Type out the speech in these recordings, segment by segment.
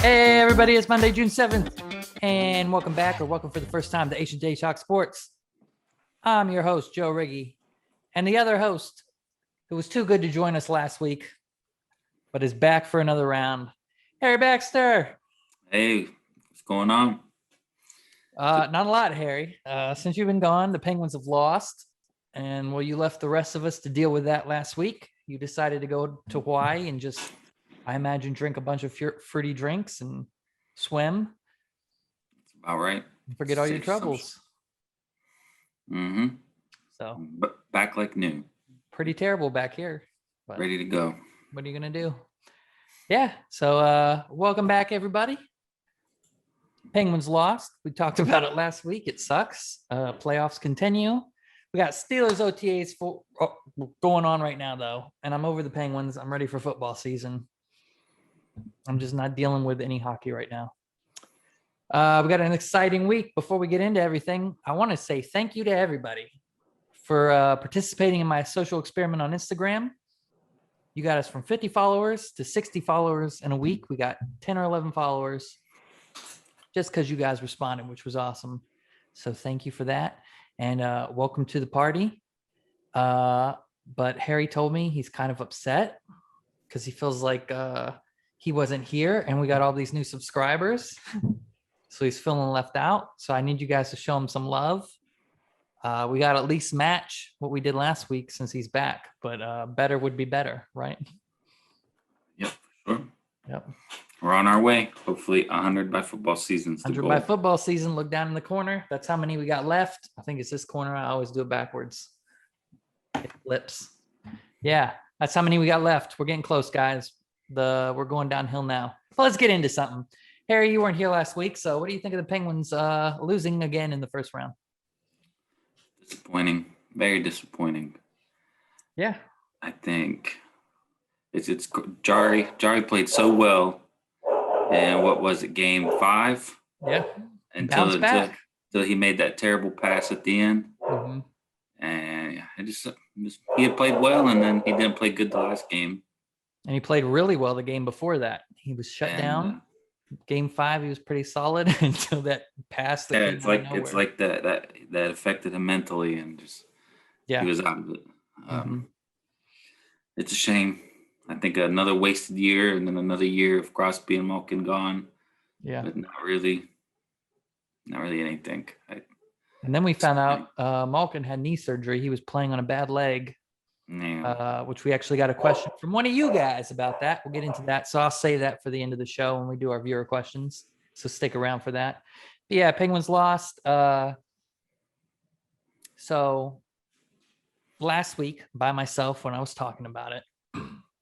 Hey everybody, it's Monday, June 7th, and welcome back, or welcome for the first time to H&J Talk Sports. I'm your host, Joe Riggy, and the other host who was too good to join us last week, but is back for another round, Harry Baxter. Hey, what's going on? Not a lot, Harry. Since you've been gone, the Penguins have lost, and you left the rest of us to deal with that last week. You decided to go to Hawaii and just, I imagine, drink a bunch of fruity drinks and swim. That's about right. Forget all your troubles. Mm-hmm. So, but back like new. Pretty terrible back here. But ready to go. What are you gonna do? Yeah. So, welcome back, everybody. Penguins lost. We talked about it last week. It sucks. Playoffs continue. We got Steelers OTAs going on right now, though, and I'm over the Penguins. I'm ready for football season. I'm just not dealing with any hockey right now. We got an exciting week. Before we get into everything, I want to say thank you to everybody for participating in my social experiment on Instagram. You got us from 50 followers to 60 followers in a week. We got 10 or 11 followers just because you guys responded, which was awesome. So thank you for that. And welcome to the party. But Harry told me he's kind of upset because he feels like he wasn't here and we got all these new subscribers. So he's feeling left out. So I need you guys to show him some love. We got to at least match what we did last week since he's back, but better would be better, right? Yep, for sure. Yep. We're on our way. Hopefully 100 by football season. 100 by football season. Look down in the corner. That's how many we got left. I think it's this corner. I always do it backwards. It flips. Yeah, that's how many we got left. We're getting close, guys. We're going downhill now. But let's get into something. Harry, you weren't here last week, so what do you think of the Penguins losing again in the first round? Disappointing. Very disappointing. Yeah. I think it's Jari. Jari played so well. And what was it, game 5? Yeah. Until he made that terrible pass at the end. Mm-hmm. And he had played well, and then he didn't play good the last game. And he played really well the game before that. He was shut down. Game 5, he was pretty solid until that pass. It's like that affected him mentally, and he was out of it. It's a shame. I think another wasted year, and then another year of Crosby and Malkin gone. Yeah, but not really anything. And then we found out Malkin had knee surgery. He was playing on a bad leg, which we actually got a question from one of you guys about that. We'll get into that. So I'll save that for the end of the show when we do our viewer questions. So stick around for that. But yeah, Penguins lost. So last week by myself, when I was talking about it,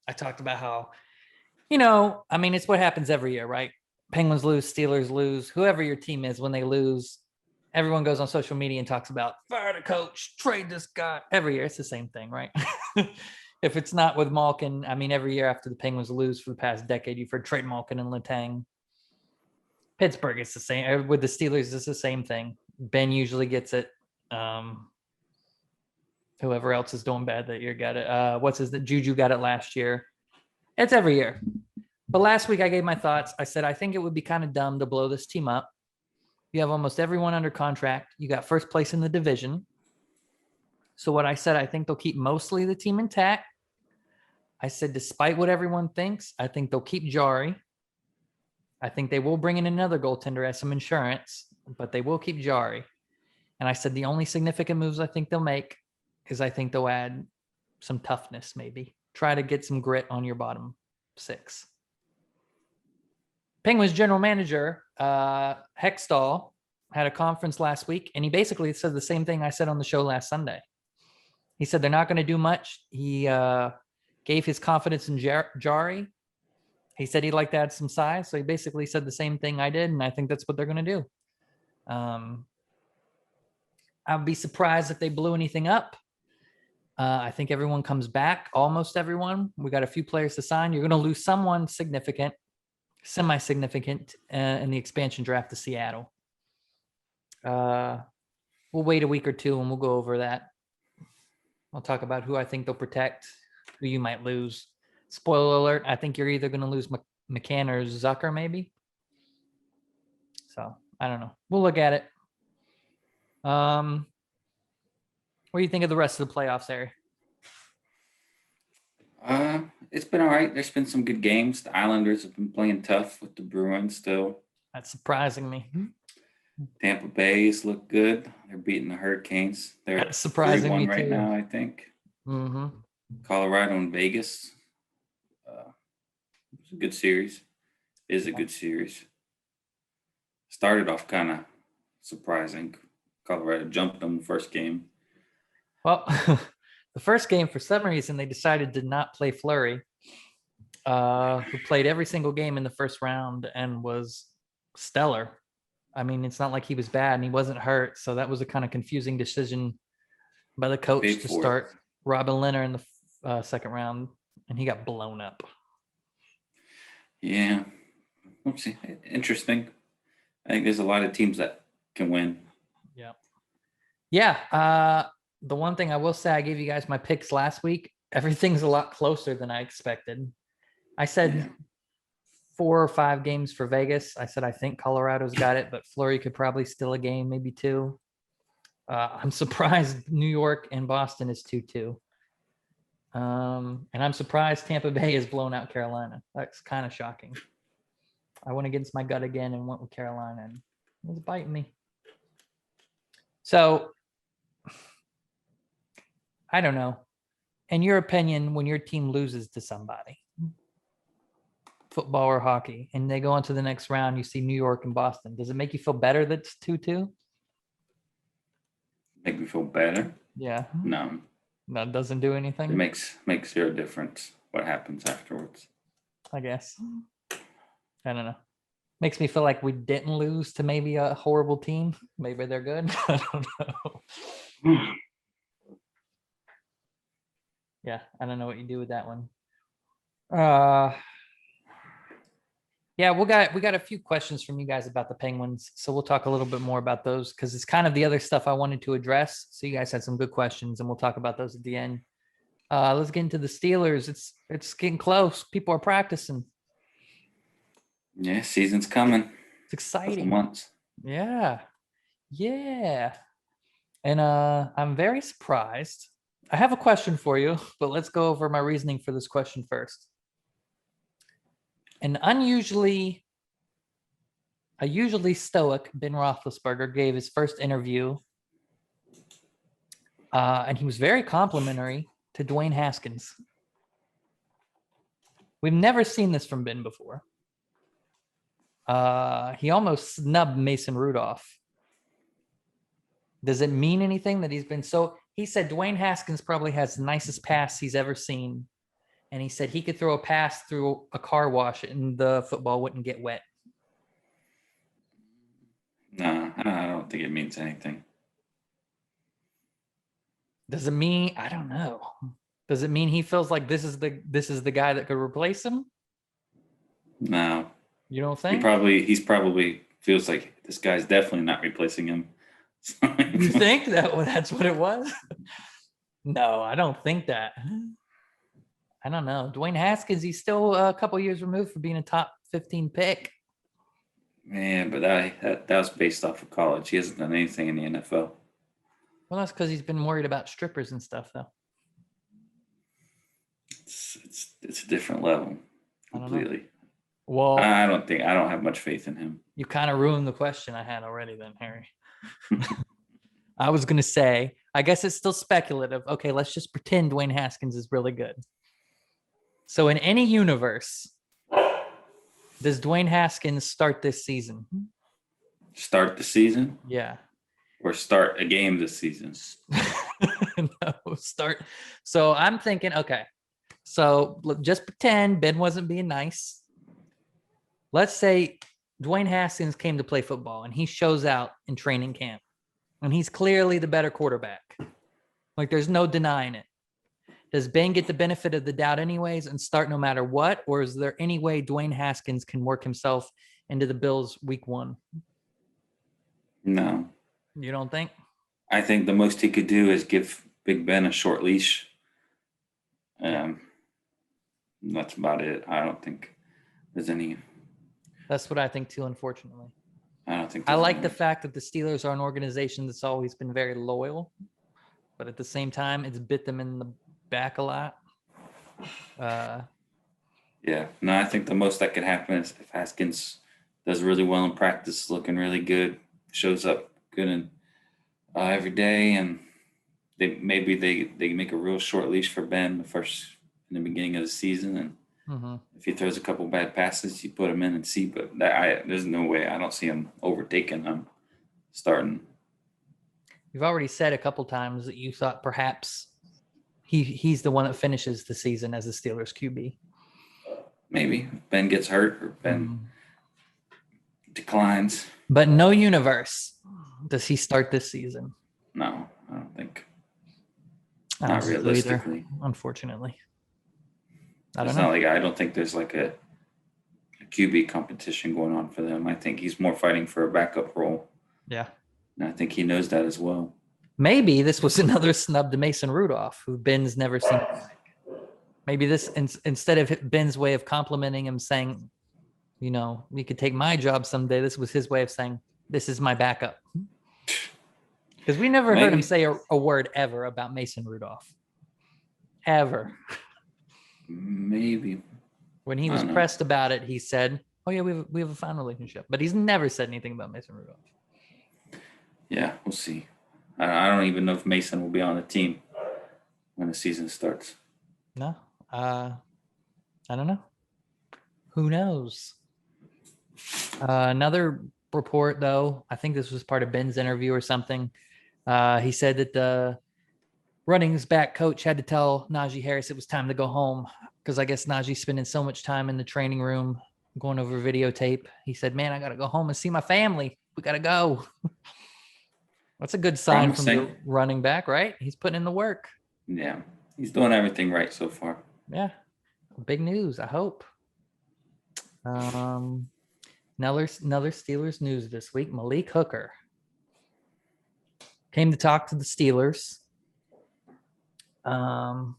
I talked about how, it's what happens every year, right? Penguins lose, Steelers lose, whoever your team is, when they lose, everyone goes on social media and talks about fire the coach, trade this guy. Every year, it's the same thing, right? If it's not with Malkin, every year after the Penguins lose for the past decade, you've heard trade Malkin and Letang. Pittsburgh, it's the same. With the Steelers, it's the same thing. Ben usually gets it. Whoever else is doing bad that year got it. Juju got it last year. It's every year. But last week I gave my thoughts. I said, I think it would be kind of dumb to blow this team up. You have almost everyone under contract. You got first place in the division. So what I said, I think they'll keep mostly the team intact. I said, despite what everyone thinks, I think they'll keep Jari. I think they will bring in another goaltender as some insurance, but they will keep Jari. And I said, the only significant moves I think they'll make is I think they'll add some toughness, maybe. Try to get some grit on your bottom 6. Penguins general manager, Hextall, had a conference last week, and he basically said the same thing I said on the show last Sunday. He said they're not going to do much. He gave his confidence in Jari. He said he'd like to add some size, so he basically said the same thing I did, and I think that's what they're going to do. I'd be surprised if they blew anything up. I think everyone comes back, almost everyone. We got a few players to sign. You're going to lose someone significant, semi-significant in the expansion draft to Seattle. We'll wait a week or two and we'll go over that. I'll talk about who I think they'll protect, who you might lose. Spoiler alert, I think you're either going to lose McCann or Zucker, maybe. So, I don't know. We'll look at it. What do you think of the rest of the playoffs, Harry? It's been all right. There's been some good games. The Islanders have been playing tough with the Bruins still. That's surprising me. Tampa Bay's look good. They're beating the Hurricanes. They're That's surprising me right too. now, I think. Mm-hmm. Colorado and Vegas. It's a good series. It is a good series. Started off kind of surprising. Colorado jumped them the first game. Well, the first game, for some reason, they decided to not play Fleury, who played every single game in the first round and was stellar. I mean, it's not like he was bad and he wasn't hurt. So that was a kind of confusing decision by the coach to start Robin Lehner in the second round, and he got blown up. Yeah. Let's see. Interesting. I think there's a lot of teams that can win. Yeah. Yeah. The one thing I will say, I gave you guys my picks last week. Everything's a lot closer than I expected. I said 4 or 5 games for Vegas. I said I think Colorado's got it, but Fleury could probably steal a game, maybe 2. I'm surprised New York and Boston is 2-2. And I'm surprised Tampa Bay has blown out Carolina. That's kind of shocking. I went against my gut again and went with Carolina, and it was biting me. So I don't know. In your opinion, when your team loses to somebody, football or hockey, and they go on to the next round, you see New York and Boston, does it make you feel better that it's 2-2? Make me feel better? Yeah. No. No, it doesn't do anything? It makes zero difference what happens afterwards. I guess. I don't know. Makes me feel like we didn't lose to maybe a horrible team. Maybe they're good. I don't know. Yeah, I don't know what you do with that one. Yeah, we got a few questions from you guys about the Penguins, so we'll talk a little bit more about those because it's kind of the other stuff I wanted to address. So you guys had some good questions, and we'll talk about those at the end. Let's get into the Steelers. It's getting close. People are practicing. Yeah, season's coming. It's exciting. Couple months. Yeah. And I'm very surprised. I have a question for you, but let's go over my reasoning for this question first. A usually stoic Ben Roethlisberger gave his first interview, and he was very complimentary to Dwayne Haskins. We've never seen this from Ben before. He almost snubbed Mason Rudolph. Does it mean anything that he's been so? He said Dwayne Haskins probably has the nicest pass he's ever seen. And he said he could throw a pass through a car wash and the football wouldn't get wet. No, I don't think it means anything. Does it mean, I don't know. Does it mean he feels like this is the guy that could replace him? No. You don't think? He's probably feels like this guy's definitely not replacing him. You think that's what it was? No, I don't think that. I don't know. Dwayne Haskins, he's still a couple years removed from being a top 15 pick. Man, but that was based off of college. He hasn't done anything in the NFL. Well, that's because he's been worried about strippers and stuff, though. It's a different level completely. Well, I don't have much faith in him. You kind of ruined the question I had already then, Harry. I was going to say, I guess it's still speculative. Okay, let's just pretend Dwayne Haskins is really good. So in any universe, does Dwayne Haskins start this season? Start the season? Yeah. Or start a game this season? No, start. So I'm thinking, okay, so just pretend Ben wasn't being nice. Let's say Dwayne Haskins came to play football and he shows out in training camp and he's clearly the better quarterback. Like there's no denying it. Does Ben get the benefit of the doubt anyways and start no matter what? Or is there any way Dwayne Haskins can work himself into the Bills week 1? No. You don't think? I think the most he could do is give Big Ben a short leash. That's about it. I don't think there's any. That's what I think too, unfortunately. I don't think I there's like any. the fact that the Steelers are an organization that's always been very loyal, but at the same time, it's bit them in the back a lot. Yeah. No, I think the most that could happen is if Haskins does really well in practice, looking really good, shows up good and every day, and they make a real short leash for Ben in the beginning of the season, and if he throws a couple bad passes, you put him in and see. But there's no way. I don't see him overtaking them starting. You've already said a couple times that you thought perhaps he's the one that finishes the season as the Steelers QB. Maybe Ben gets hurt or Ben declines. But no universe does he start this season. No, I don't think. I Not don't think so realistically. either, unfortunately. I don't think there's like a QB competition going on for them. I think he's more fighting for a backup role. Yeah. And I think he knows that as well. Maybe this was another snub to Mason Rudolph, who Ben's never seen. Maybe this, instead of Ben's way of complimenting him, saying, you know, you could take my job someday, this was his way of saying, this is my backup. Because we never heard him say a word ever about Mason Rudolph. Ever. Maybe. When he was pressed about it, he said, oh, yeah, we have a fine relationship. But he's never said anything about Mason Rudolph. Yeah, we'll see. I don't even know if Mason will be on the team when the season starts. No. I don't know. Who knows? Another report, though, I think this was part of Ben's interview or something. He said that the running back coach had to tell Najee Harris it was time to go home because I guess Najee's spending so much time in the training room going over videotape. He said, man, I got to go home and see my family. We got to go. That's a good sign from the running back, right? He's putting in the work. Yeah, he's doing everything right so far. Yeah, big news, I hope. Another Steelers news this week. Malik Hooker came to talk to the Steelers. Well,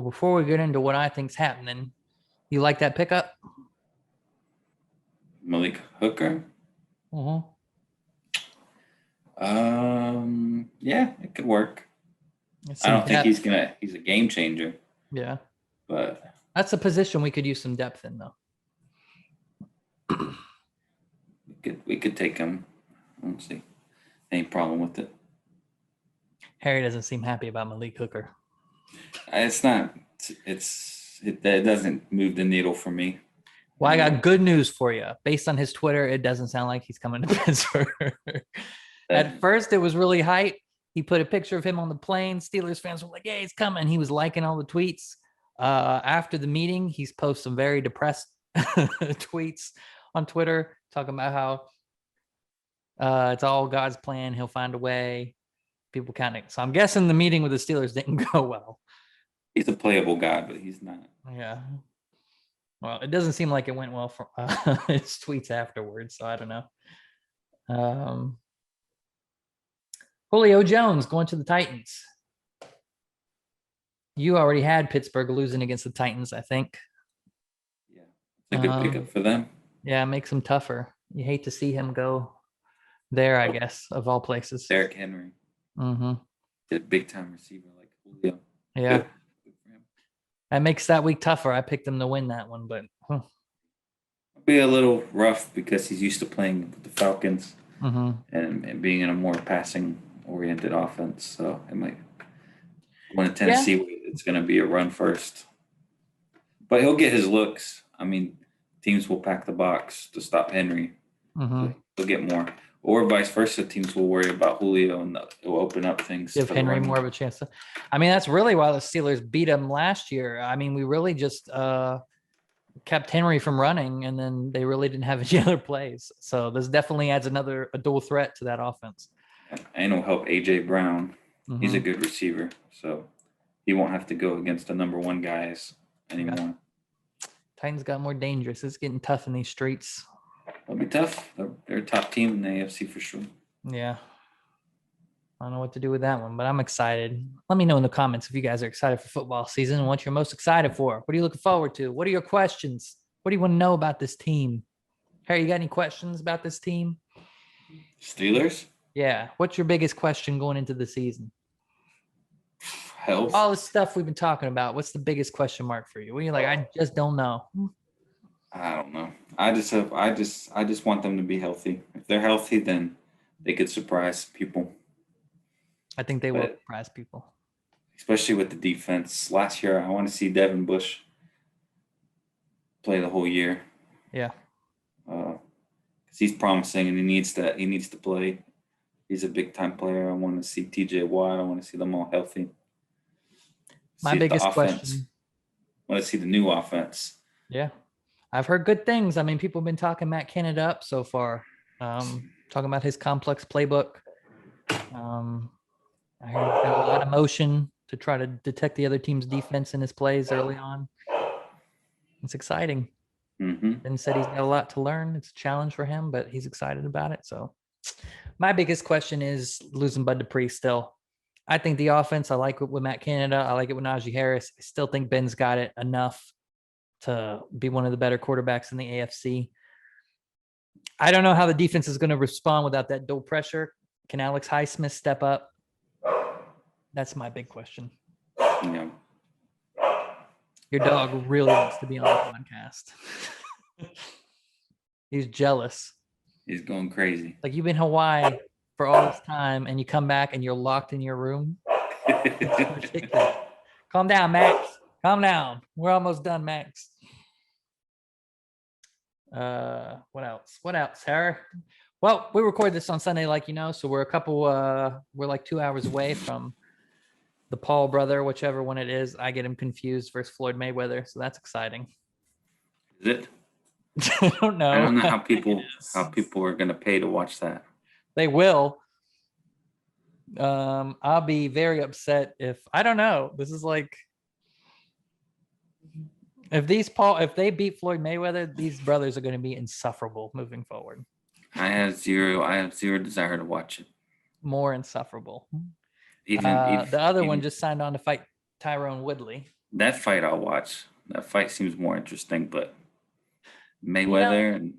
before we get into what I think's happening, you like that pickup? Malik Hooker? Yeah, it could work. I don't think he's a game changer. Yeah. But that's a position we could use some depth in, though. We could take him. I don't see any problem with it. Harry doesn't seem happy about Malik Hooker. It's not. It doesn't move the needle for me. Well, I got good news for you. Based on his Twitter, it doesn't sound like he's coming to Pittsburgh. At first, it was really hype. He put a picture of him on the plane. Steelers fans were like, yeah, he's coming. He was liking all the tweets. After the meeting, he's posted some very depressed tweets on Twitter talking about how it's all God's plan. He'll find a way. People kind of. So I'm guessing the meeting with the Steelers didn't go well. He's a playable guy, but he's not. Yeah. Well, it doesn't seem like it went well for his tweets afterwards, so I don't know. Julio Jones going to the Titans. You already had Pittsburgh losing against the Titans, I think. Yeah, it's a good pickup for them. Yeah, it makes them tougher. You hate to see him go there, I guess, of all places. Derrick Henry. Mm-hmm. A big-time receiver like Julio. Yeah. Good for him. That makes that week tougher. I picked them to win that one, but it'll be a little rough because he's used to playing with the Falcons and being in a more passing-oriented offense. So it might want to Tennessee. It's going to be a run first, but he'll get his looks. I mean, teams will pack the box to stop Henry. So he'll get more. Or vice versa, teams will worry about Julio and it will open up things. Give Henry more of a chance. I mean, that's really why the Steelers beat him last year. I mean, we really just kept Henry from running, and then they really didn't have any other plays. So this definitely adds a dual threat to that offense. And it'll help A.J. Brown. He's a good receiver, so he won't have to go against the number one guys anymore. Titans got more dangerous. It's getting tough in these streets. It'll be tough. They're a top team in the AFC for sure. Yeah. I don't know what to do with that one, but I'm excited. Let me know in the comments if you guys are excited for football season and what you're most excited for. What are you looking forward to? What are your questions? What do you want to know about this team? Harry, you got any questions about this team? Steelers? Yeah. What's your biggest question going into the season? Health. All the stuff we've been talking about. What's the biggest question mark for you? What are you like? I just don't know. I don't know. I just want them to be healthy. If they're healthy, then they could surprise people. I think they will surprise people. Especially with the defense. Last year, I want to see Devin Bush play the whole year. Yeah. Because he's promising and he needs to play. He's a big time player. I want to see TJ Watt. I want to see them all healthy. My biggest question. I want to see the new offense. Yeah. I've heard good things. I mean, people have been talking Matt Canada up so far. Talking about his complex playbook. I heard he's got a lot of motion to try to detect the other team's defense in his plays early on. It's exciting. Mm-hmm. Ben said he's got a lot to learn. It's a challenge for him, but he's excited about it. So my biggest question is losing Bud Dupree still. I think the offense, I like it with Matt Canada. I like it with Najee Harris. I still think Ben's got it enough to be one of the better quarterbacks in the AFC. I don't know how the defense is going to respond without that dual pressure. Can Alex Highsmith step up? That's my big question. Yeah. Your dog really wants to be on the podcast. He's jealous. He's going crazy. Like, you've been in Hawaii for all this time and you come back and you're locked in your room. It's ridiculous. Calm down, Max. Calm down. We're almost done, Max. What else, Harry? Well, we record this on Sunday, like you know, so we're like 2 hours away from the Paul brother, whichever one it is. I get him confused versus Floyd Mayweather, so that's exciting. Is it? I don't know. I don't know how people are going to pay to watch that. They will. I'll be very upset if I don't know. This is like if they beat Floyd Mayweather, these brothers are going to be insufferable moving forward. I have zero desire to watch it. More insufferable. Even the other one just signed on to fight Tyrone Woodley. That fight I'll watch. That fight seems more interesting, but Mayweather and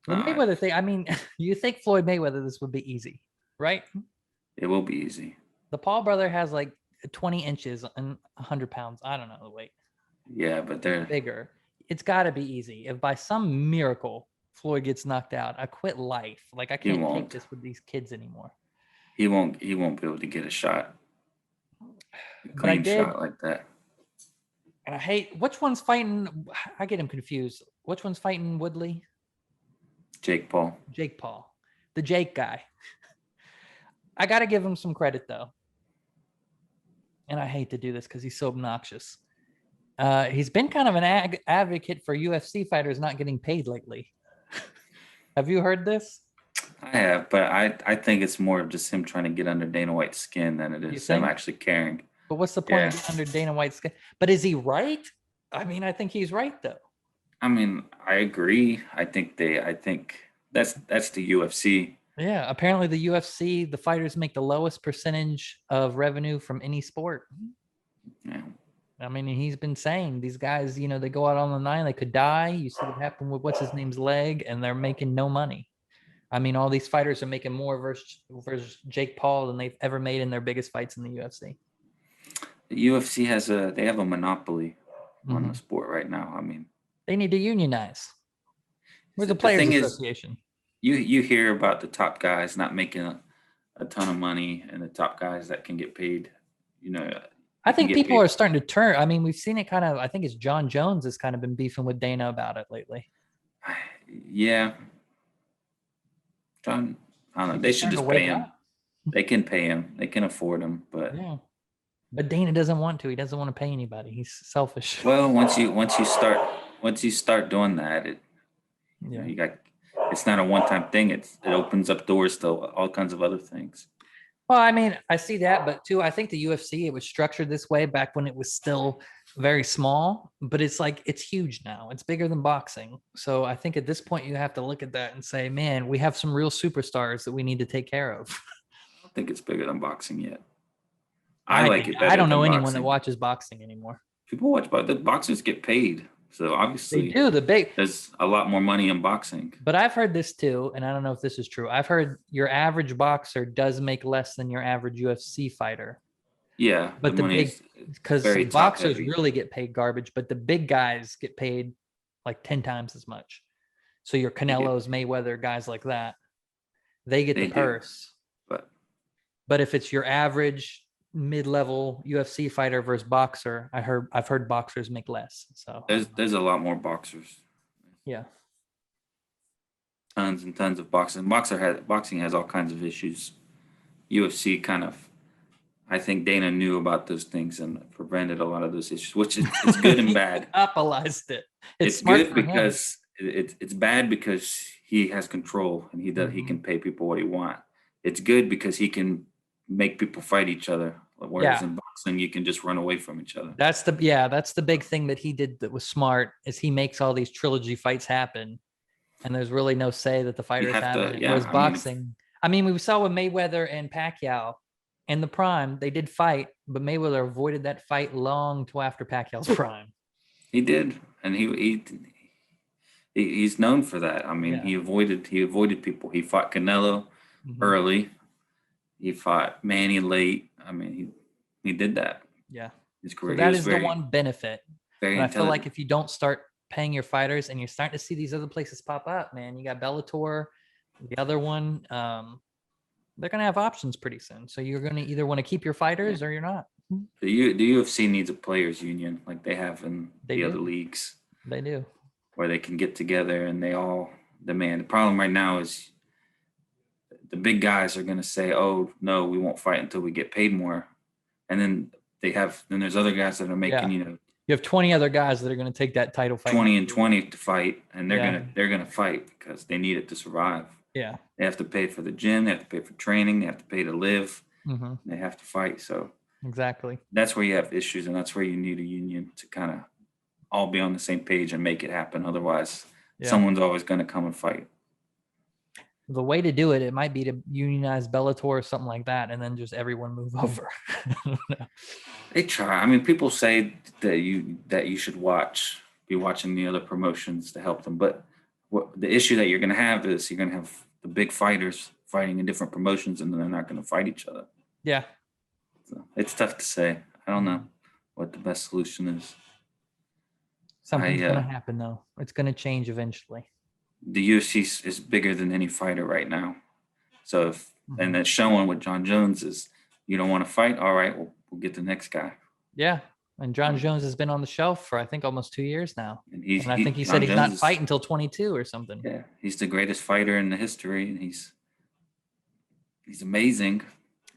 the Mayweather thing. I mean, you think Floyd Mayweather this would be easy, right? It will be easy. The Paul brother has like 20 inches and 100 pounds. I don't know the weight. Yeah, but they're bigger. It's got to be easy. If by some miracle Floyd gets knocked out, I quit life. Like, I can't take this with these kids anymore. He won't be able to get a shot. A clean shot like that. And I hate which one's fighting. I get him confused. Which one's fighting Woodley? Jake Paul. The Jake guy. I got to give him some credit though. And I hate to do this because he's so obnoxious. He's been kind of an advocate for UFC fighters not getting paid lately. Have you heard this? I have, but I think it's more of just him trying to get under Dana White's skin than it is him actually caring. But what's the point of getting under Dana White's skin? But is he right? I mean, I think he's right though. I mean, I agree. I think that's the UFC. Yeah, apparently the UFC, the fighters make the lowest percentage of revenue from any sport. Yeah. I mean, he's been saying these guys, you know, they go out on the line, they could die. You see what happened with what's his name's leg, and they're making no money. I mean, all these fighters are making more versus Jake Paul than they've ever made in their biggest fights in the UFC. The UFC they have a monopoly on the sport right now. I mean, they need to unionize. We're the Players Association. You hear about the top guys not making a ton of money and the top guys that can get paid, you know. I think people are starting to turn. I mean, we've seen it kind of, I think it's John Jones has kind of been beefing with Dana about it lately. Yeah. John, I don't know. They should just pay him. They can pay him. They can afford him, but yeah. But Dana doesn't want to. He doesn't want to pay anybody. He's selfish. Well, once you start doing that, you got, it's not a one-time thing. It opens up doors to all kinds of other things. Well, I mean, I see that, but too, I think the UFC, it was structured this way back when it was still very small, but it's like, it's huge now. It's bigger than boxing. So I think at this point you have to look at that and say, man, we have some real superstars that we need to take care of. think it's bigger than boxing yet. I like it better. I don't know than anyone boxing. that watches boxing anymore. People watch, but the boxers get paid, so obviously They do there's a lot more money in boxing. But I've heard this too, and I don't know if this is true. I've heard your average boxer does make less than your average UFC fighter. Yeah, But the big, because boxers heavy. really get paid garbage, but the big guys get paid like 10 times as much. So your Canelos, Mayweather, guys like that, they get the purse. But if it's your average mid-level UFC fighter versus boxer, I've heard boxers make less. So there's a lot more boxers. Yeah. Tons and tons of boxing. Boxing has all kinds of issues. UFC kind of, I think Dana knew about those things and prevented a lot of those issues, which is it's good and bad. Monopolized it. It's good because it's bad because he has control and he can pay people what he wants. It's good because he can make people fight each other. Whereas in boxing, you can just run away from each other. That's the big thing that he did that was smart, is he makes all these trilogy fights happen, and there's really no say that the fighters have it. Whereas boxing, we saw with Mayweather and Pacquiao in the prime, they did fight, but Mayweather avoided that fight long till after Pacquiao's prime. He did, and he's known for that. He avoided people. He fought Canelo early. He fought Manny late. He did that. Yeah. His career. So that is the one benefit. Very I feel like if you don't start paying your fighters, and you're starting to see these other places pop up, man, you got Bellator, the other one, they're going to have options pretty soon. So you're going to either want to keep your fighters or you're not. The UFC needs a players union like they have in the other leagues. They do. Where they can get together and they all demand. The problem right now is the big guys are going to say, oh, no, we won't fight until we get paid more. And then there's other guys that are making, you have 20 other guys that are going to take that title fight. 20 and 20 to fight. And they're going to fight because they need it to survive. Yeah. They have to pay for the gym. They have to pay for training. They have to pay to live. Mm-hmm. They have to fight. So exactly. That's where you have issues. And that's where you need a union to kind of all be on the same page and make it happen. Otherwise, someone's always going to come and fight. The way to do it might be to unionize Bellator or something like that, and then just everyone move over. They try. People say that you should be watching the other promotions to help them. But the issue that you're going to have is you're going to have the big fighters fighting in different promotions, and then they're not going to fight each other. Yeah. So it's tough to say. I don't know what the best solution is. Something's going to happen, though. It's going to change eventually. The UFC is bigger than any fighter right now. So and that's showing what John Jones is. You don't want to fight? All right, we'll get the next guy. Yeah. And John Jones has been on the shelf for, I think, almost 2 years now. And I think he said he's not fighting until 22 or something. Yeah. He's the greatest fighter in the history. And he's amazing.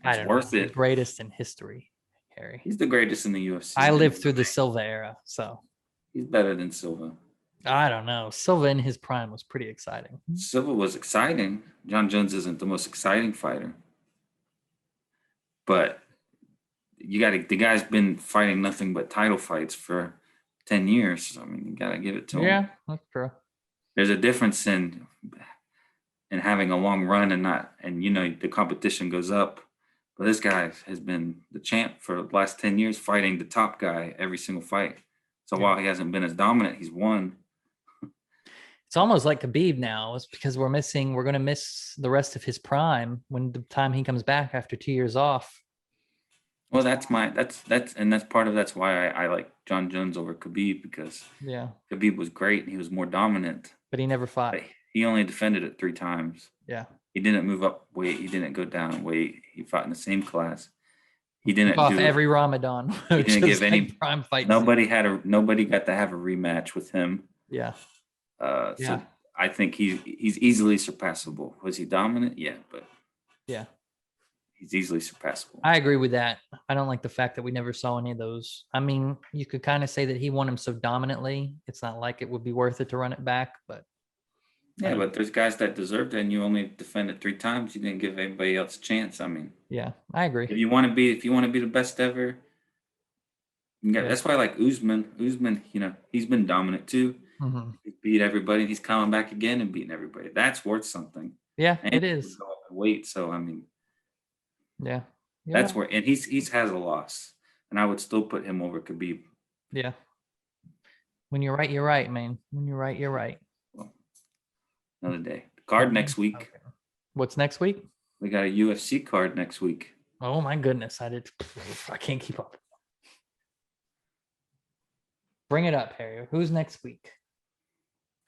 It's worth it. The greatest in history, Harry. He's the greatest in the UFC. I lived through the Silva era, so. He's better than Silva. I don't know. Silva in his prime was pretty exciting. Silva was exciting. John Jones isn't the most exciting fighter. But the guy's been fighting nothing but title fights for 10 years. You got to give it to him. Yeah, that's true. There's a difference in having a long run and the competition goes up. But this guy has been the champ for the last 10 years, fighting the top guy every single fight. So while he hasn't been as dominant, he's won. It's almost like Khabib now. It's because we're going to miss the rest of his prime when the time he comes back after 2 years off. Well, that's part of that's why I like John Jones over Khabib, because Khabib was great and he was more dominant. But he never fought. But he only defended it 3 times. Yeah. He didn't move up weight. He didn't go down in weight. He fought in the same class. He didn't off every Ramadan. He didn't give any prime fight. Nobody got to have a rematch with him. Yeah. So I think he's easily surpassable. Was he dominant? Yeah, but he's easily surpassable. I agree with that. I don't like the fact that we never saw any of those. You could kind of say that he won him so dominantly. It's not like it would be worth it to run it back, but. Yeah, but there's guys that deserved it, and you only defended 3 times. You didn't give anybody else a chance. Yeah, I agree. If you want to be the best ever, that's why I like Usman. Usman, he's been dominant too. Mm-hmm. He beat everybody. He's coming back again and beating everybody. That's worth something. Yeah, and it is. Go up in weight, so Yeah. That's where, and he's has a loss, and I would still put him over Khabib. Yeah. When you're right, you're right, man. When you're right, you're right. Well, another day. Card next week. Okay. What's next week? We got a UFC card next week. Oh my goodness. I can't keep up. Bring it up, Harry. Who's next week?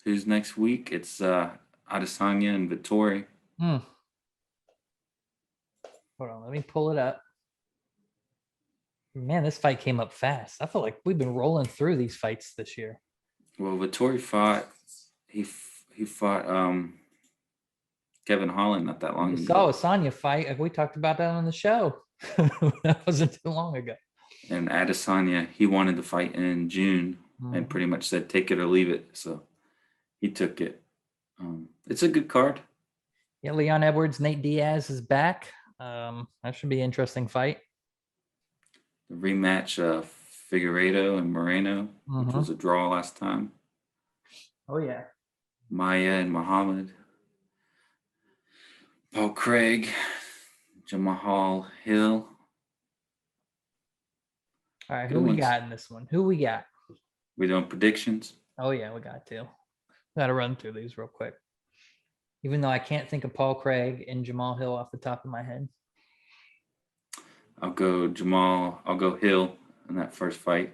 Who's next week? It's Adesanya and Vettori. Hold on, let me pull it up. Man, this fight came up fast. I feel like we've been rolling through these fights this year. Well, Vettori fought. He fought Kevin Holland not that long ago. Saw a Sonya fight. We talked about that on the show. That wasn't too long ago. And Adesanya, he wanted to fight in June and pretty much said take it or leave it. So he took it. It's a good card. Yeah, Leon Edwards, Nate Diaz is back. That should be an interesting fight. The rematch of Figueiredo and Moreno, which was a draw last time. Oh, yeah. Maya and Muhammad. Paul Craig, Jamahal Hill. All right, who we got in this one? Who we got? We doing predictions? Oh, yeah, we got to. Got to run through these real quick. Even though I can't think of Paul Craig and Jamal Hill off the top of my head. I'll go Hill in that first fight.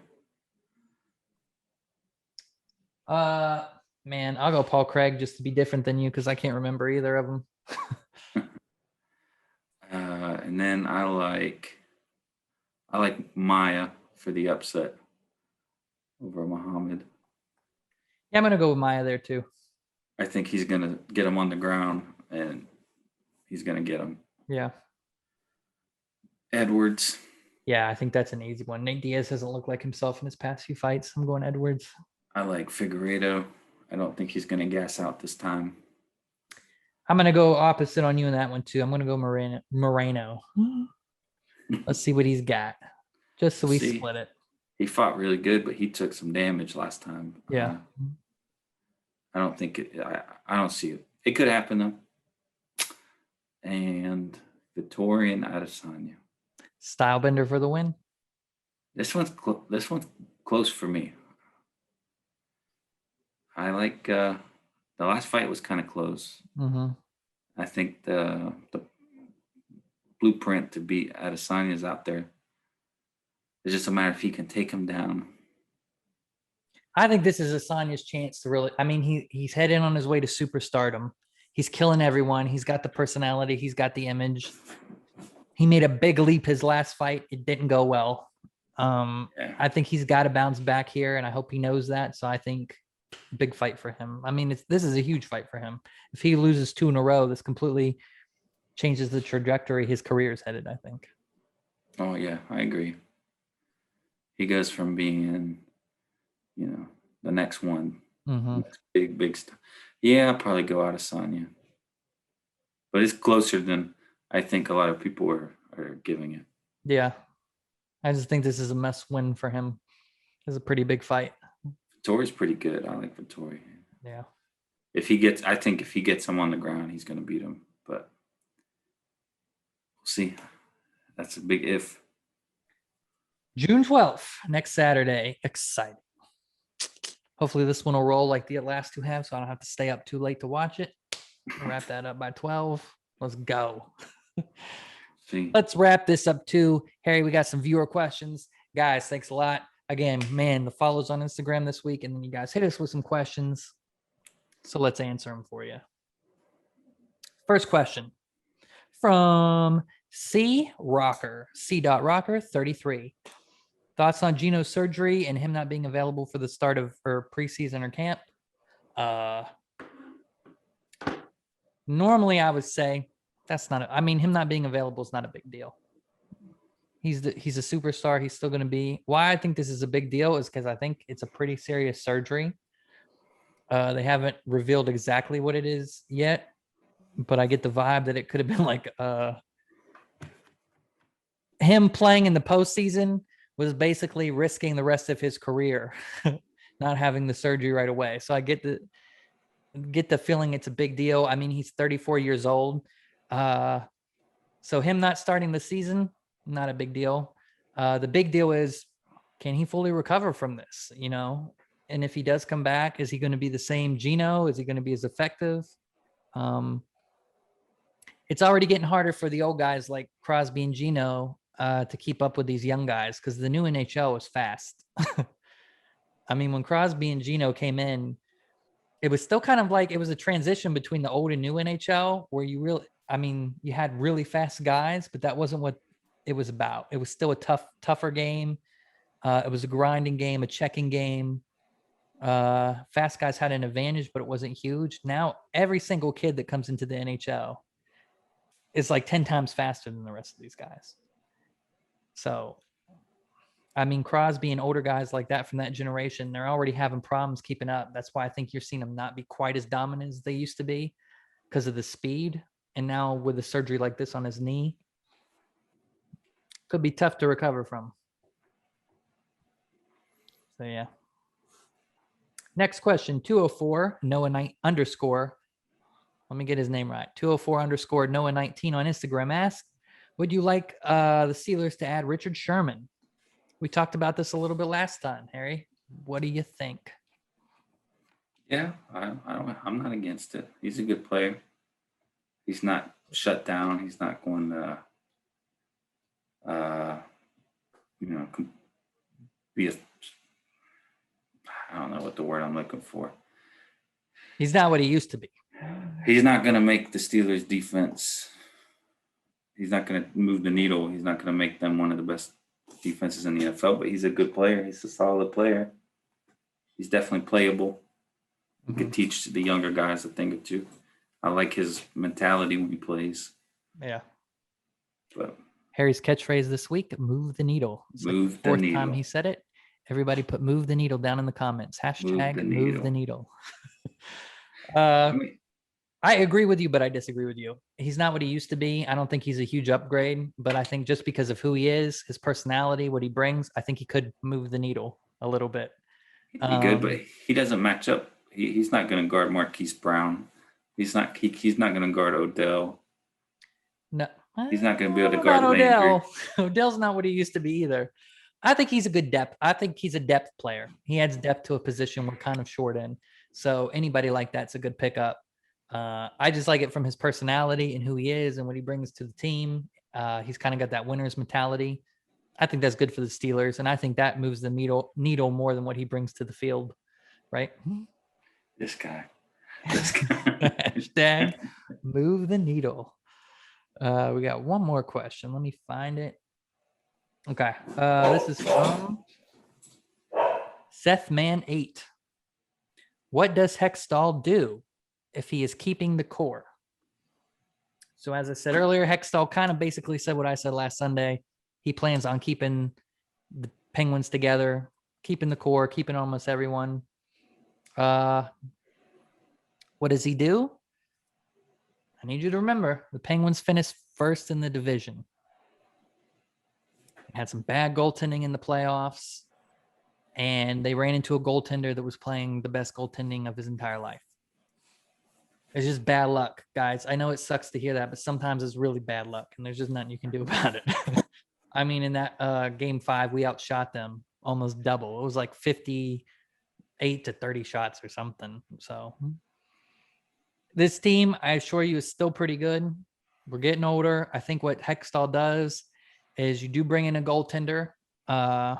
Man, I'll go Paul Craig just to be different than you because I can't remember either of them. And then I like Maya for the upset over Muhammad. Yeah, I'm gonna go with Maya there too. I think he's gonna get him on the ground, and he's gonna get him. Yeah. Edwards. Yeah, I think that's an easy one. Nate Diaz hasn't looked like himself in his past few fights. I'm going Edwards. I like Figueiredo. I don't think he's gonna gas out this time. I'm gonna go opposite on you in that one too. I'm gonna go Moreno. Let's see what he's got. Just so we split it. He fought really good, but he took some damage last time. Yeah. I don't think it. I don't see it. It could happen though. And Vettori and Adesanya. Stylebender for the win. This one's close for me. I like the last fight was kind of close. I think the blueprint to beat Adesanya is out there. It's just a matter if he can take him down. I think this is Asanya's chance to really. I mean, he's heading on his way to superstardom. He's killing everyone. He's got the personality. He's got the image. He made a big leap his last fight. It didn't go well. I think he's got to bounce back here, and I hope he knows that. So I think big fight for him. I mean, this is a huge fight for him. If he loses 2 in a row, this completely changes the trajectory his career is headed, I think. Oh, yeah, I agree. He goes from being, the next one. Next big stuff. Yeah, I'll probably go Adesanya. But it's closer than I think a lot of people are giving it. Yeah. I just think this is a must win for him. It's a pretty big fight. Vettori's pretty good. I like Vettori. Yeah. I think if he gets him on the ground, he's going to beat him. But we'll see. That's a big if. June 12th, next Saturday. Exciting. Hopefully this one will roll like the last 2 have, so I don't have to stay up too late to watch it. We'll wrap that up by 12. Let's go. See. Let's wrap this up too. Harry, we got some viewer questions. Guys, thanks a lot. Again, man, the follows on Instagram this week, and then you guys hit us with some questions. So let's answer them for you. First question from C.Rocker 33. Thoughts on Genos surgery and him not being available for the start of preseason or camp? Normally, I would say that's not. Him not being available is not a big deal. He's a superstar. He's still going to be. Why I think this is a big deal is because I think it's a pretty serious surgery. They haven't revealed exactly what it is yet, but I get the vibe that it could have been like him playing in the postseason was basically risking the rest of his career, not having the surgery right away. So I get the feeling it's a big deal. I mean, he's 34 years old. So him not starting the season, not a big deal. The big deal is, can he fully recover from this? And if he does come back, is he going to be the same Geno? Is he going to be as effective? It's already getting harder for the old guys like Crosby and Geno to keep up with these young guys because the new NHL is fast. I mean, when Crosby and Geno came in, it was still kind of like it was a transition between the old and new NHL where you had really fast guys, but that wasn't what it was about. It was still a tougher game. It was a grinding game, a checking game. Fast guys had an advantage, but it wasn't huge. Now, every single kid that comes into the NHL is like 10 times faster than the rest of these guys. So, I mean, Crosby and older guys like that from that generation, they're already having problems keeping up. That's why I think you're seeing them not be quite as dominant as they used to be because of the speed. And now with a surgery like this on his knee, could be tough to recover from. So, yeah. Next question, 204, Noah Knight _ let me get his name right. 204 _ Noah 19 on Instagram asked, would you like the Steelers to add Richard Sherman? We talked about this a little bit last time, Harry. What do you think? Yeah, I'm not against it. He's a good player. He's not shut down. He's not going to, be I don't know what the word I'm looking for. He's not what he used to be. He's not going to make the Steelers defense. He's not going to move the needle. He's not going to make them one of the best defenses in the NFL, but he's a good player. He's a solid player. He's definitely playable. He could teach the younger guys a thing or two. I like his mentality when he plays. Yeah. But Harry's catchphrase this week, move the needle. It's move like the fourth the needle. time he said it. Everybody put move the needle down in the comments. Hashtag move the needle. I agree with you, but I disagree with you. He's not what he used to be. I don't think he's a huge upgrade, but I think just because of who he is, his personality, what he brings, I think he could move the needle a little bit. He'd be good, but he doesn't match up. He's not going to guard Marquise Brown. He's not going to guard Odell. No, he's not going to be able to guard Odell. Odell's not what he used to be either. I think he's a good depth. I think he's a depth player. He adds depth to a position we're kind of short in. So anybody like that's a good pickup. I just like it from his personality and who he is and what he brings to the team. He's kind of got that winner's mentality. I think that's good for the Steelers, and I think that moves the needle more than what he brings to the field, right? This guy. Hashtag move the needle. We got one more question. Let me find it. Okay. This is from SethMan8. What does Hextall do if he is keeping the core? So as I said earlier, Hextall kind of basically said what I said last Sunday. He plans on keeping the Penguins together, keeping the core, keeping almost everyone. What does he do? I need you to remember the Penguins finished first in the division. Had some bad goaltending in the playoffs, and they ran into a goaltender that was playing the best goaltending of his entire life. It's just bad luck, guys. I know it sucks to hear that, but sometimes it's really bad luck, and there's just nothing you can do about it. I mean, in that game 5, we outshot them almost double. It was like 58 to 30 shots or something. So this team, I assure you, is still pretty good. We're getting older. I think what Hextall does is you do bring in a goaltender to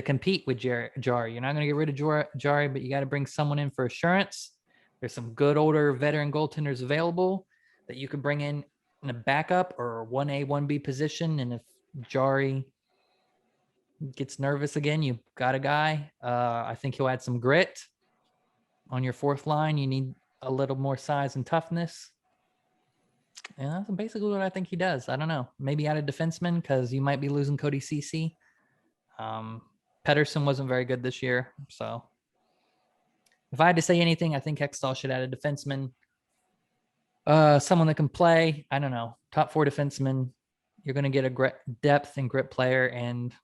compete with Jari. You're not going to get rid of Jari, but you got to bring someone in for assurance. There's some good older veteran goaltenders available that you could bring in a backup or 1A, 1B position. And if Jari gets nervous again, you got a guy. I think he'll add some grit. On your fourth line, you need a little more size and toughness. And that's basically what I think he does. I don't know. Maybe add a defenseman because you might be losing Cody Ceci. Pettersson wasn't very good this year. So if I had to say anything, I think Hextall should add a defenseman. Someone that can play. I don't know. Top 4 defenseman. You're going to get a depth and grit player and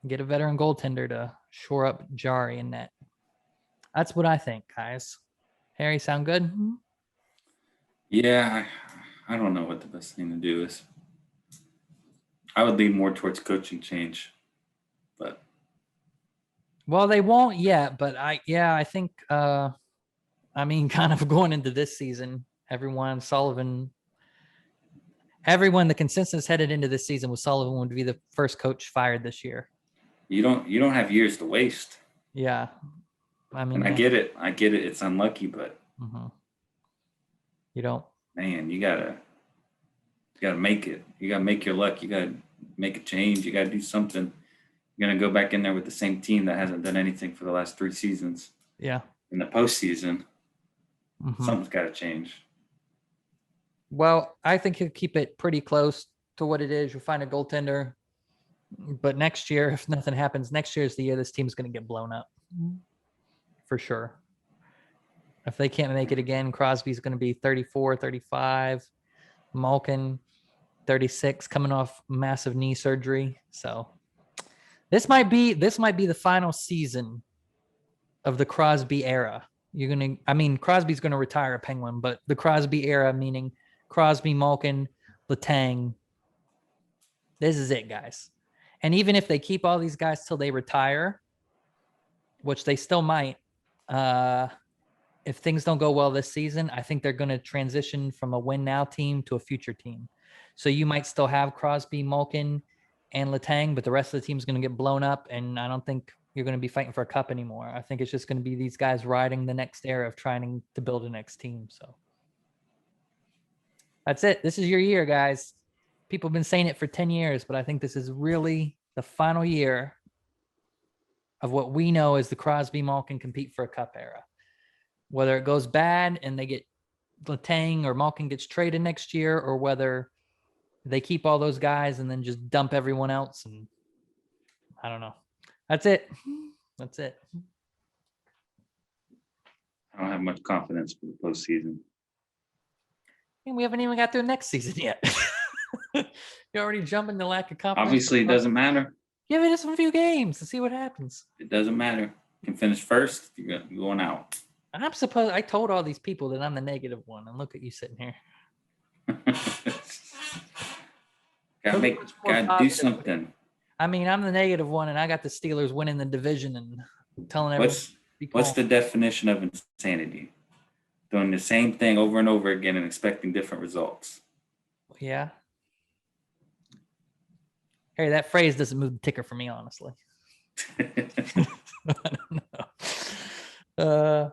get a veteran goaltender to shore up Jari in net. That's what I think, guys. Harry, sound good? Yeah, I don't know what the best thing to do is. I would lean more towards coaching change, but Well, they won't yet, but I think kind of going into this season, the consensus headed into this season was Sullivan would be the first coach fired this year. you don't have years to waste. Yeah. And I get it. It's unlucky, but you don't. Man, you gotta make it. You gotta make your luck. You gotta make a change. You gotta do something. You're gonna go back in there with the same team that hasn't done anything for the last 3 seasons. Yeah. In the postseason, something's got to change. Well, I think he'll keep it pretty close to what it is. You'll find a goaltender, but next year, if nothing happens, next year is the year this team's going to get blown up for sure. If they can't make it again, Crosby's going to be 34, 35, Malkin 36, coming off massive knee surgery. So this might be the final season of the Crosby era. Crosby's going to retire a Penguin, but the Crosby era, meaning Crosby, Malkin, Letang, this is it, guys. And even if they keep all these guys till they retire, which they still might, if things don't go well this season, I think they're going to transition from a win now team to a future team. So you might still have Crosby, Malkin, and Letang, but the rest of the team's going to get blown up, and I don't think you're going to be fighting for a cup anymore. I think it's just going to be these guys riding the next era of trying to build a next team. So that's it. This is your year, guys. People have been saying it for 10 years, but I think this is really the final year of what we know as the Crosby Malkin compete for a cup era. Whether it goes bad and they get Letang or Malkin gets traded next year, or whether they keep all those guys and then just dump everyone else. And I don't know. That's it. That's it. I don't have much confidence for the postseason. And we haven't even got through next season yet. You're already jumping the lack of confidence. Obviously, it doesn't matter. Give it a few games to see what happens. It doesn't matter. You can finish first. You're going out. I told all these people that I'm the negative one, and look at you sitting here. Gotta do something. I'm the negative one, and I got the Steelers winning the division and telling everyone. What's the definition of insanity? Doing the same thing over and over again and expecting different results. Yeah. Hey, that phrase doesn't move the ticker for me, honestly. I don't know.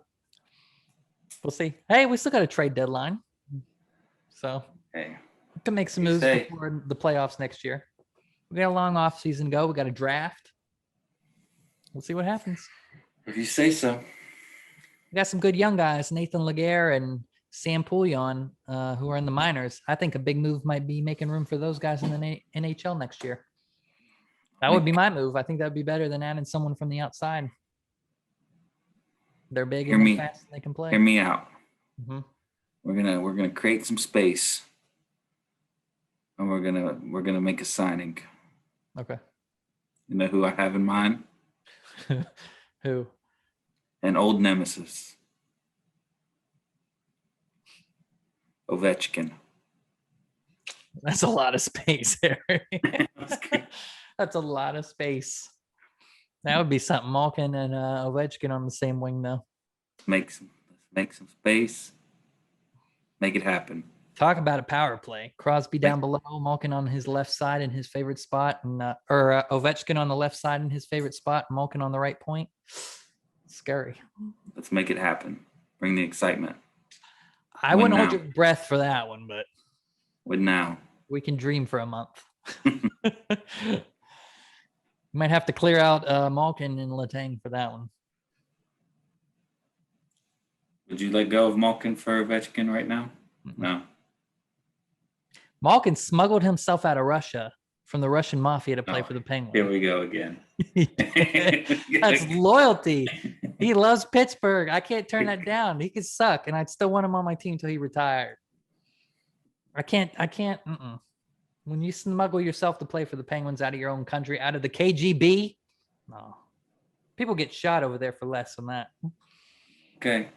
We'll see. Hey, we still got a trade deadline. So we can make some moves before the playoffs next year. We got a long off season to go. We got a draft. We'll see what happens. If you say so. We got some good young guys, Nathan Laguerre and Sam Pouillon, who are in the minors. I think a big move might be making room for those guys in the NHL next year. That would be my move. I think that would be better than adding someone from the outside. They're big and fast, and they can play. Hear me out. Mm-hmm. We're gonna create some space, and we're gonna make a signing. Okay. You know who I have in mind? Who? An old nemesis. Ovechkin. That's a lot of space, Harry. That's a lot of space. That would be something. Malkin and Ovechkin on the same wing, though. Make some space. Make it happen. Talk about a power play. Crosby down below, Malkin on his left side in his favorite spot, and Ovechkin on the left side in his favorite spot, Malkin on the right point. Scary. Let's make it happen. Bring the excitement. I wouldn't hold your breath for that one, but now. We can dream for a month. Might have to clear out Malkin and Letang for that one. Would you let go of Malkin for Ovechkin right now? Mm-hmm. No. Malkin smuggled himself out of Russia from the Russian mafia to play for the Penguins. Here we go again. That's loyalty. He loves Pittsburgh. I can't turn that down. He could suck, and I'd still want him on my team until he retired. I can't. When you smuggle yourself to play for the Penguins out of your own country, out of the KGB, no. People get shot over there for less than that. Okay.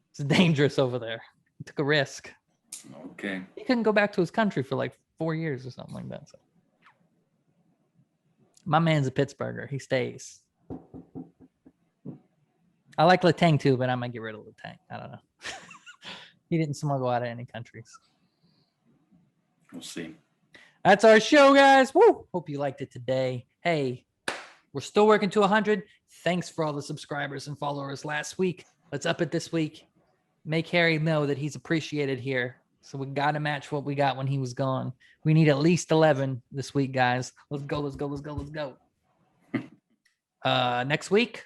It's dangerous over there. He took a risk. Okay. He couldn't go back to his country for like 4 years or something like that. So. My man's a Pittsburgher. He stays. I like Letang too, but I might get rid of Letang. I don't know. He didn't smuggle out of any countries. We'll see. That's our show, guys. Woo! Hope you liked it today. Hey, we're still working to 100. Thanks for all the subscribers and followers last week. Let's up it this week. Make Harry know that he's appreciated here. So we got to match what we got when he was gone. We need at least 11 this week, guys. Let's go, let's go, let's go, let's go. Next week,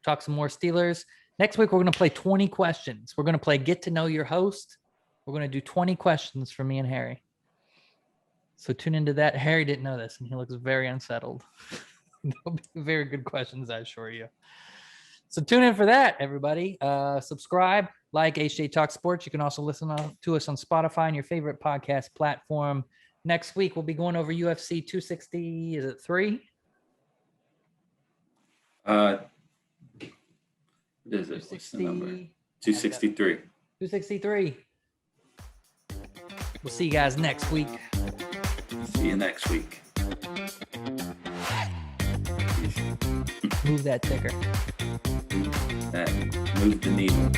talk some more Steelers. Next week, we're going to play 20 questions. We're going to play Get to Know Your Host. We're going to do 20 questions for me and Harry. So tune into that. Harry didn't know this, and he looks very unsettled. They'll be very good questions, I assure you. So tune in for that, everybody. Subscribe, like H&J Talk Sports. You can also listen to us on Spotify and your favorite podcast platform. Next week, we'll be going over UFC 260. Is it 3? What is it? What's the number? 263. 263. We'll see you guys next week. See you next week. Move that ticker. Move the needle.